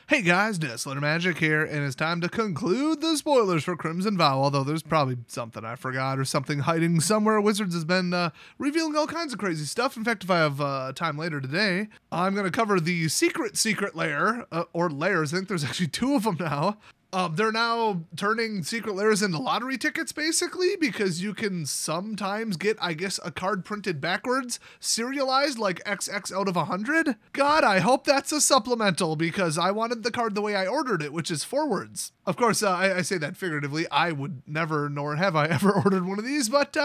Hey guys, Desolate Magic here, and it's time to conclude the spoilers for Crimson Vow, although there's probably something I forgot or something hiding somewhere. Wizards has been revealing all kinds of crazy stuff. In fact, if I have time later today, I'm going to cover the secret lair, or layers. I think there's actually two of them now. They're now turning secret layers into lottery tickets, basically, because you can sometimes get, I guess, a card printed backwards, serialized like XX out of 100. God, I hope that's a supplemental, because I wanted the card the way I ordered it, which is forwards. Of course, I say that figuratively. I would never, nor have I ever ordered one of these, but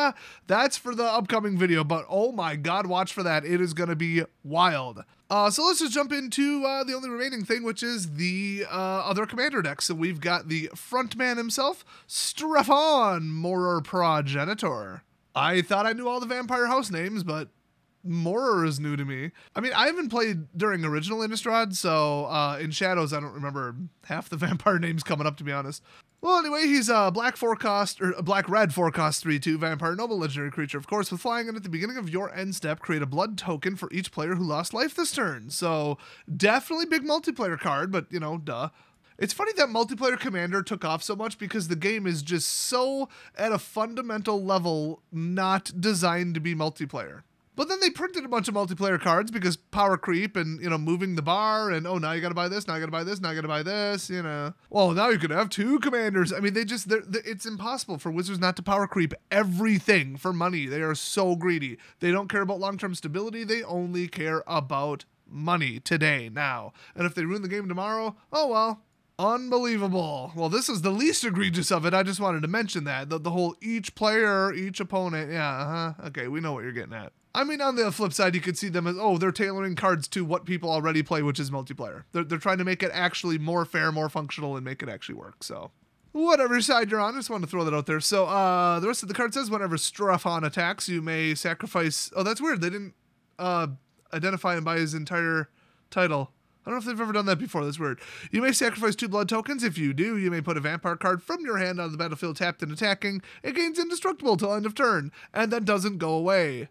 that's for the upcoming video. But oh my God, watch for that. It is going to be wild. So let's just jump into the only remaining thing, which is the other commander deck. So we've got the front man himself, Strefon, Morer Progenitor. I thought I knew all the Vampire House names, but Morer is new to me. I mean, I haven't played during original Innistrad, so in Shadows, I don't remember half the vampire names coming up, to be honest. Well, anyway, he's a black-red forecast 3/2 vampire noble legendary creature, of course, with flying, and at the beginning of your end step, create a blood token for each player who lost life this turn. So definitely big multiplayer card, but you know, duh. It's funny that multiplayer commander took off so much because the game is just so at a fundamental level not designed to be multiplayer. But then they printed a bunch of multiplayer cards because power creep and, you know, moving the bar and, oh, now you gotta buy this, now you gotta buy this, now you gotta buy this, you know. Well, now you can have two commanders. I mean, it's impossible for Wizards not to power creep everything for money. They are so greedy. They don't care about long-term stability. They only care about money today, now. And if they ruin the game tomorrow, oh well. Unbelievable. Well, this is the least egregious of it. I just wanted to mention that. The whole each player, each opponent. Yeah, okay, we know what you're getting at. I mean, on the flip side, you could see them as, oh, they're tailoring cards to what people already play, which is multiplayer. They're trying to make it actually more fair, more functional, and make it actually work, so. Whatever side you're on, I just wanted to throw that out there. So, the rest of the card says, whenever Strefon attacks, you may sacrifice... Oh, that's weird. They didn't identify him by his entire title. I don't know if they've ever done that before. That's weird. You may sacrifice 2 blood tokens. If you do, you may put a vampire card from your hand on the battlefield tapped and attacking. It gains indestructible till end of turn, and then doesn't go away.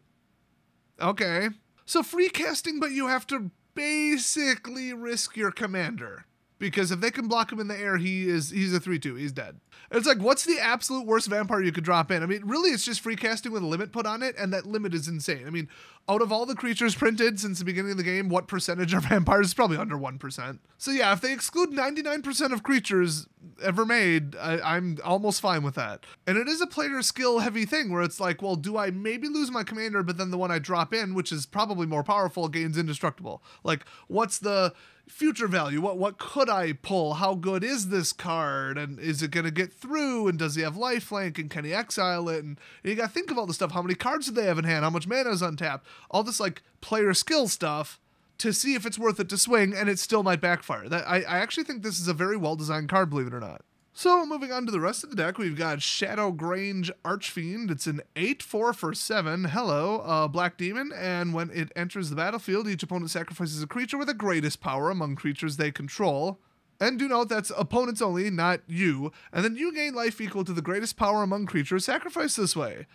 Okay. So free casting, but you have to basically risk your commander. Because if they can block him in the air, he's a 3/2. He's dead. It's like, what's the absolute worst vampire you could drop in? I mean, really, it's just free casting with a limit put on it, and that limit is insane. I mean, out of all the creatures printed since the beginning of the game, what percentage are vampires? It's probably under 1%. So yeah, if they exclude 99% of creatures ever made, I'm almost fine with that. And it is a player skill heavy thing where it's like, well, do I maybe lose my commander, but then the one I drop in, which is probably more powerful, gains indestructible? Like, what's the future value? What could I pull? How good is this card? And is it going to get through? And does he have lifelink? And can he exile it? And you got to think of all this stuff. How many cards do they have in hand? How much mana is untapped? All this like player skill stuff to see if it's worth it to swing, and it still might backfire. I actually think this is a very well-designed card, believe it or not. So moving on to the rest of the deck, we've got Shadowgrange Archfiend. It's an 8/4 for 7. Hello, Black Demon, and when it enters the battlefield, each opponent sacrifices a creature with the greatest power among creatures they control. And do note that's opponents only, not you. And then you gain life equal to the greatest power among creatures sacrificed this way.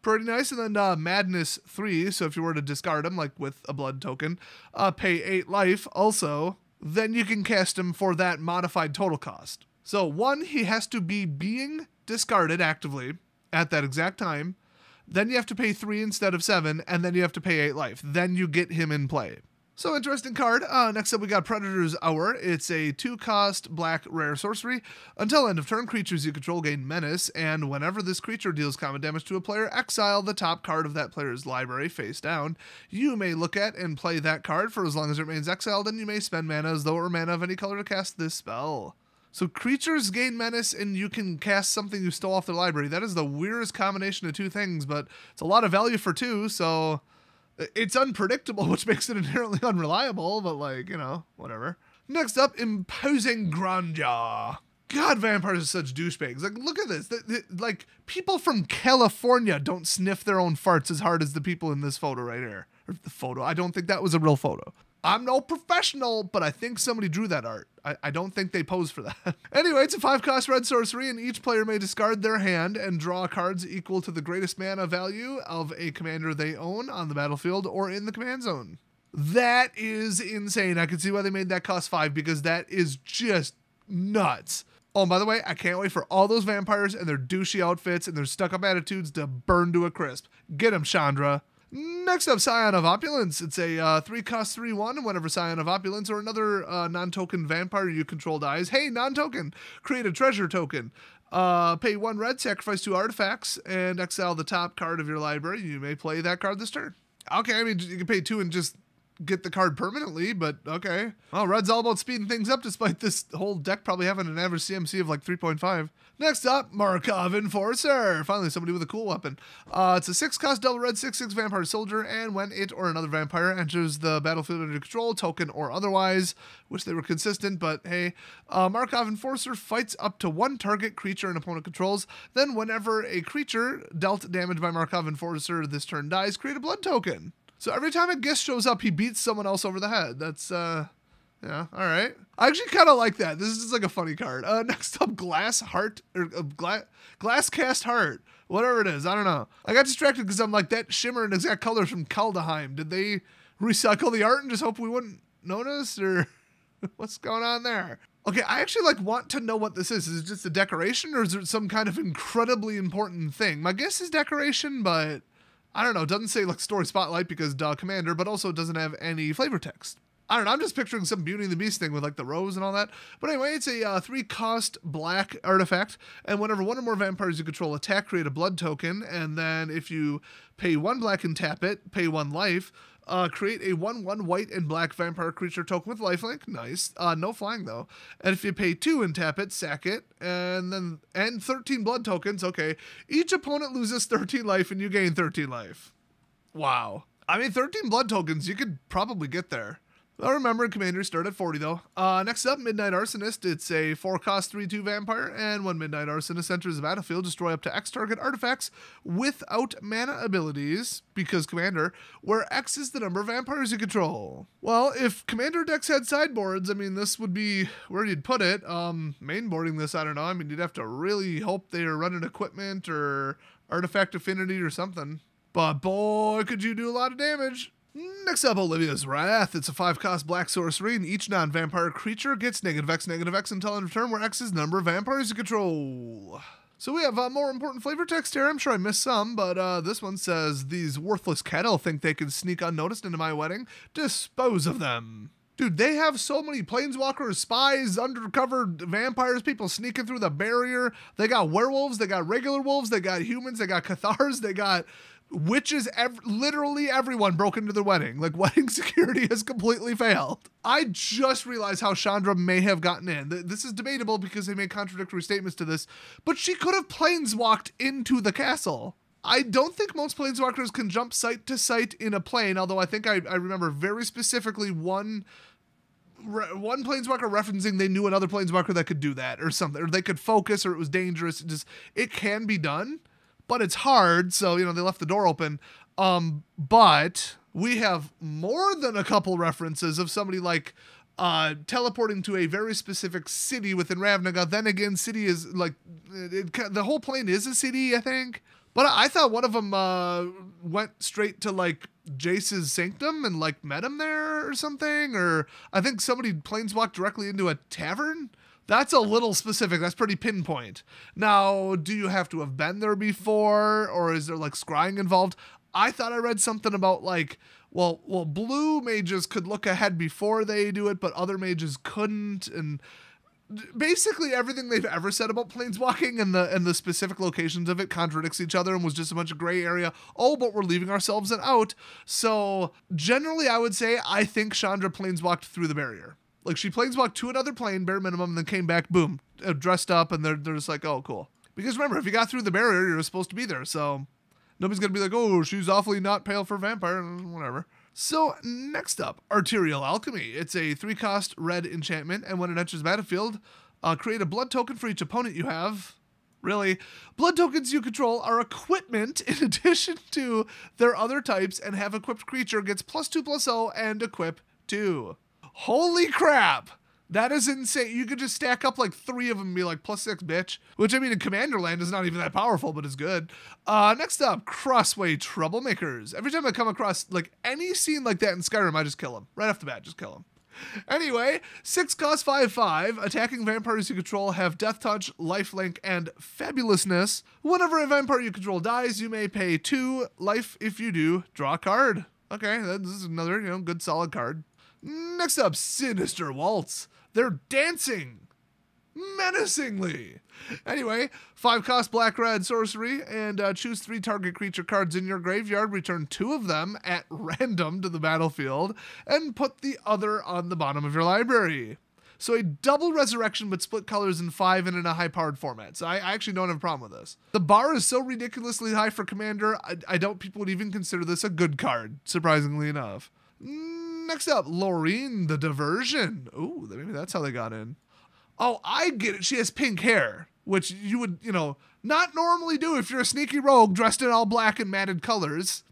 Pretty nice. And then Madness 3, so if you were to discard him, like with a blood token, pay 8 life also, then you can cast him for that modified total cost. So 1, he has to be being discarded actively at that exact time. Then you have to pay 3 instead of 7, and then you have to pay 8 life. Then you get him in play. So interesting card. Next up we got Predator's Hour. It's a 2-cost black rare sorcery. Until end of turn, creatures you control gain menace, and whenever this creature deals combat damage to a player, exile the top card of that player's library face down. You may look at and play that card for as long as it remains exiled, and you may spend mana as though it were mana of any color to cast this spell. So creatures gain menace, and you can cast something you stole off their library. That is the weirdest combination of 2 things, but it's a lot of value for 2, so it's unpredictable, which makes it inherently unreliable, but like, you know, whatever. Next up, Imposing Grandeur. God, vampires are such douchebags. Like, look at this. Like, people from California don't sniff their own farts as hard as the people in this photo right here. Or the photo. I don't think that was a real photo. I'm no professional, but I think somebody drew that art. I don't think they posed for that. Anyway, it's a 5-cost red sorcery, and each player may discard their hand and draw cards equal to the greatest mana value of a commander they own on the battlefield or in the command zone. That is insane. I can see why they made that cost 5 because that is just nuts. Oh, and by the way, I can't wait for all those vampires and their douchey outfits and their stuck-up attitudes to burn to a crisp. Get them, Chandra. Next up, Scion of Opulence. It's a 3 cost 3/1, and whenever Scion of Opulence or another non-token vampire you control dies, hey, non-token, create a treasure token. Pay 1 red, sacrifice 2 artifacts, and exile the top card of your library. You may play that card this turn. Okay, I mean, you can pay 2 and just get the card permanently, but okay. Well, red's all about speeding things up despite this whole deck probably having an average CMC of like 3.5. Next up, Markov Enforcer. Finally, somebody with a cool weapon. It's a 6 cost double red 6/6 vampire soldier, and when it or another vampire enters the battlefield under control, token or otherwise, wish they were consistent, but hey, Markov Enforcer fights up to 1 target creature an opponent controls. Then whenever a creature dealt damage by Markov Enforcer this turn dies, create a blood token. So every time a guest shows up, he beats someone else over the head. That's, yeah, all right. I actually kind of like that. This is just like a funny card. Next up, Glass Heart, or Glass Cast Heart. Whatever it is, I don't know. I got distracted because I'm like, that shimmer and exact colors from Kaldheim. Did they recycle the art and just hope we wouldn't notice, or what's going on there? Okay, I actually like want to know what this is. Is it just a decoration, or is it some kind of incredibly important thing? My guess is decoration, but I don't know. It doesn't say like story spotlight because commander, but also it doesn't have any flavor text. I don't know. I'm just picturing some Beauty and the Beast thing with like the rose and all that. But anyway, it's a 3 cost black artifact. And whenever 1 or more vampires you control attack, create a blood token. And then if you pay 1 black and tap it, pay 1 life, create a 1/1 white and black vampire creature token with lifelink. Nice. No flying though. And if you pay 2 and tap it, sack it. And 13 blood tokens. Okay. Each opponent loses 13 life and you gain 13 life. Wow. I mean, 13 blood tokens, you could probably get there. Well, remember, commanders start at 40 though. Next up, Midnight Arsonist. It's a 4 cost 3/2 vampire, and when Midnight Arsonist enters the battlefield, destroy up to X target artifacts without mana abilities, because commander, where X is the number of vampires you control. Well, if commander decks had sideboards, I mean, this would be where you'd put it. Mainboarding this, I don't know. I mean, you'd have to really hope they are running equipment or artifact affinity or something. But boy, could you do a lot of damage. Next up, Olivia's Wrath. It's a 5 cost black sorcery, and each non-vampire creature gets -X until end of turn, where X is the number of vampires you control. So we have more important flavor text here. I'm sure I missed some, but this one says, these worthless cattle think they can sneak unnoticed into my wedding. Dispose of them. Dude, they have so many planeswalkers, spies, undercover vampires, people sneaking through the barrier. They got werewolves, they got regular wolves, they got humans, they got cathars, they got witches. Literally everyone broke into their wedding. Like, wedding security has completely failed. I just realized how Chandra may have gotten in. This is debatable because they made contradictory statements to this, but she could have planeswalked into the castle. I don't think most planeswalkers can jump site to site in a plane, although I think I remember very specifically one planeswalker referencing they knew another planeswalker that could do that or something, or they could focus, or it was dangerous. It can be done, but it's hard, so, they left the door open. But we have more than a couple references of somebody like teleporting to a very specific city within Ravnica. Then again, city is like, the whole plane is a city, I think. But I thought one of them went straight to like Jace's sanctum and like met him there or something. Or I think somebody planeswalked directly into a tavern. That's a little specific. That's pretty pinpoint. Now, do you have to have been there before, or is there like scrying involved? I thought I read something about like, well, blue mages could look ahead before they do it, but other mages couldn't, and basically everything they've ever said about planeswalking and the specific locations of it contradicts each other and was just a bunch of gray area. Oh, but we're leaving ourselves an out. So generally, I would say I think Chandra planeswalked through the barrier. Like, she planeswalked to another plane, bare minimum, and then came back, boom, dressed up, and they're just like, oh, cool. Because remember, if you got through the barrier, you're supposed to be there, so nobody's going to be like, oh, she's awfully not pale for vampire, whatever. So, next up, Arterial Alchemy. It's a 3 cost red enchantment, and when it enters the battlefield, create a blood token for each opponent you have. Really? Blood tokens you control are equipment in addition to their other types, and have equipped creature gets +2/+0 and equip 2. Holy crap! That is insane. You could just stack up like 3 of them and be like +6, bitch. Which, I mean, in Commanderland is not even that powerful, but it's good. Next up, Crossway Troublemakers. Every time I come across like any scene like that in Skyrim, I just kill them. Right off the bat, just kill them. Anyway, 6 cost 5/5. Attacking vampires you control have Death Touch, Lifelink, and Fabulousness. Whenever a vampire you control dies, you may pay 2 life. If you do, draw a card. Okay, this is another, good solid card. Next up, Sinister Waltz. They're dancing menacingly. Anyway, 5 cost black-red sorcery, and choose 3 target creature cards in your graveyard. Return 2 of them at random to the battlefield, and put the other on the bottom of your library. So a double resurrection, but split colors in 5 and in a high-powered format. So I actually don't have a problem with this. The bar is so ridiculously high for Commander, I doubt people would even consider this a good card, surprisingly enough. Next up, Loreen the Diversion. Ooh, maybe that's how they got in. Oh, I get it. She has pink hair, which you would, not normally do if you're a sneaky rogue dressed in all black and matted colors.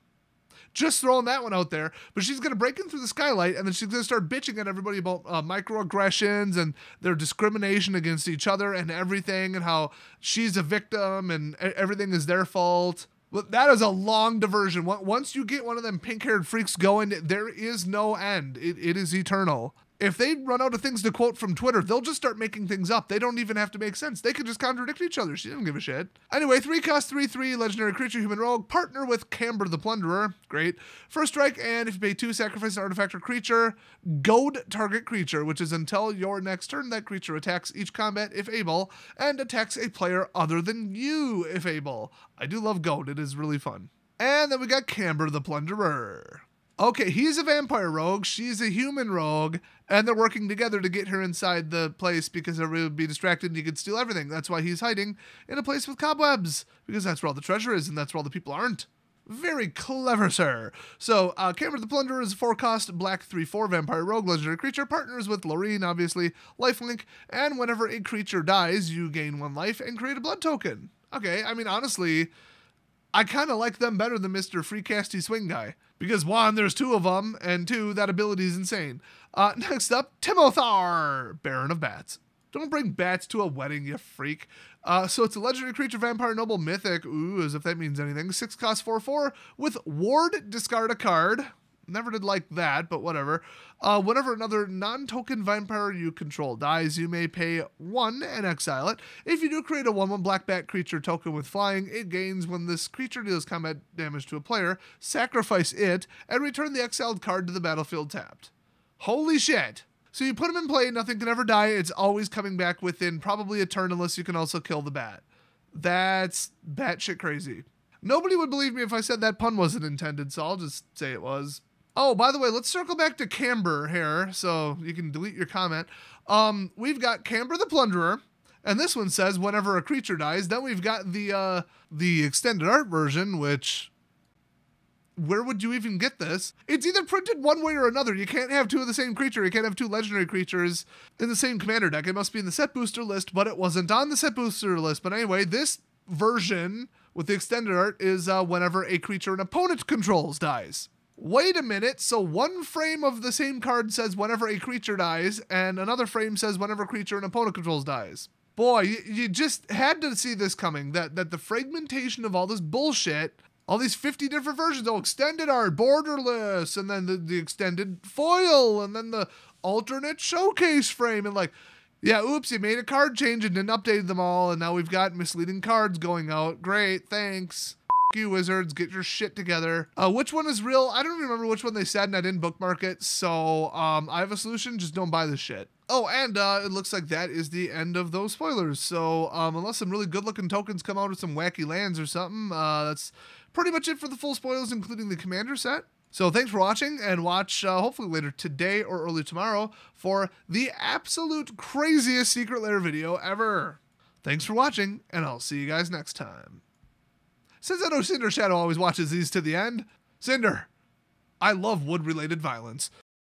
Just throwing that one out there. But she's going to break in through the skylight, and then she's going to start bitching at everybody about microaggressions and their discrimination against each other and everything, and how she's a victim and everything is their fault. Well, that is a long diversion. Once you get one of them pink-haired freaks going, there is no end. It is eternal. If they run out of things to quote from Twitter, they'll just start making things up. They don't even have to make sense. They could just contradict each other. She doesn't give a shit. Anyway, 3 cost 3/3, legendary creature, human rogue, partner with Camber the Plunderer. Great. First strike, and if you pay 2, sacrifice an artifact or creature, goad target creature, which is until your next turn, that creature attacks each combat if able, and attacks a player other than you if able. I do love goad. It is really fun. And then we got Camber the Plunderer. Okay, he's a vampire rogue, she's a human rogue, and they're working together to get her inside the place because everybody would be distracted and you could steal everything. That's why he's hiding in a place with cobwebs, because that's where all the treasure is and that's where all the people aren't. Very clever, sir. So, Camber the Plunderer is a 4 cost, black 3/4 vampire rogue, legendary creature, partners with Loreen, obviously, lifelink, and whenever a creature dies, you gain 1 life and create a blood token. Okay, I mean, honestly, I kind of like them better than Mr. Free Casty Swing Guy. Because 1, there's 2 of them, and 2, that ability is insane. Next up, Timothar, Baron of Bats. Don't bring bats to a wedding, you freak. So it's a legendary creature, vampire, noble, mythic. Ooh, as if that means anything. 6 cost 4/4 with ward, discard a card. Never did like that, but whatever. Whenever another non-token vampire you control dies, you may pay 1 and exile it. If you do create a 1/1 black bat creature token with flying, it gains when this creature deals combat damage to a player. Sacrifice it, and return the exiled card to the battlefield tapped. Holy shit. So you put him in play, nothing can ever die. It's always coming back within probably a turn unless you can also kill the bat. That's batshit crazy. Nobody would believe me if I said that pun wasn't intended, so I'll just say it was. Oh, by the way, let's circle back to Camber here, so you can delete your comment. We've got Camber the Plunderer, and this one says whenever a creature dies. Then we've got the extended art version, which, where would you even get this? It's either printed one way or another. You can't have 2 of the same creature. You can't have 2 legendary creatures in the same commander deck. It must be in the set booster list, but it wasn't on the set booster list. But anyway, this version with the extended art is whenever a creature an opponent controls dies. Wait a minute, so 1 frame of the same card says whenever a creature dies, and another frame says whenever a creature an opponent controls dies. Boy, you just had to see this coming, that the fragmentation of all this bullshit, all these 50 different versions, extended art, borderless, and then the extended foil, and then the alternate showcase frame, and yeah, oops, you made a card change and didn't update them all, and now we've got misleading cards going out. Great, thanks. You wizards, get your shit together. Which one is real? I don't remember which one they said, and I didn't bookmark it, so I have a solution. Just don't buy this shit. Oh, and it looks like that is the end of those spoilers. So unless some really good-looking tokens come out with some wacky lands or something, that's pretty much it for the full spoilers, including the commander set. So thanks for watching, and watch hopefully later today or early tomorrow for the absolute craziest secret lair video ever. Thanks for watching, and I'll see you guys next time. Since I know Cinder Shadow always watches these to the end, Cinder, I love wood-related violence.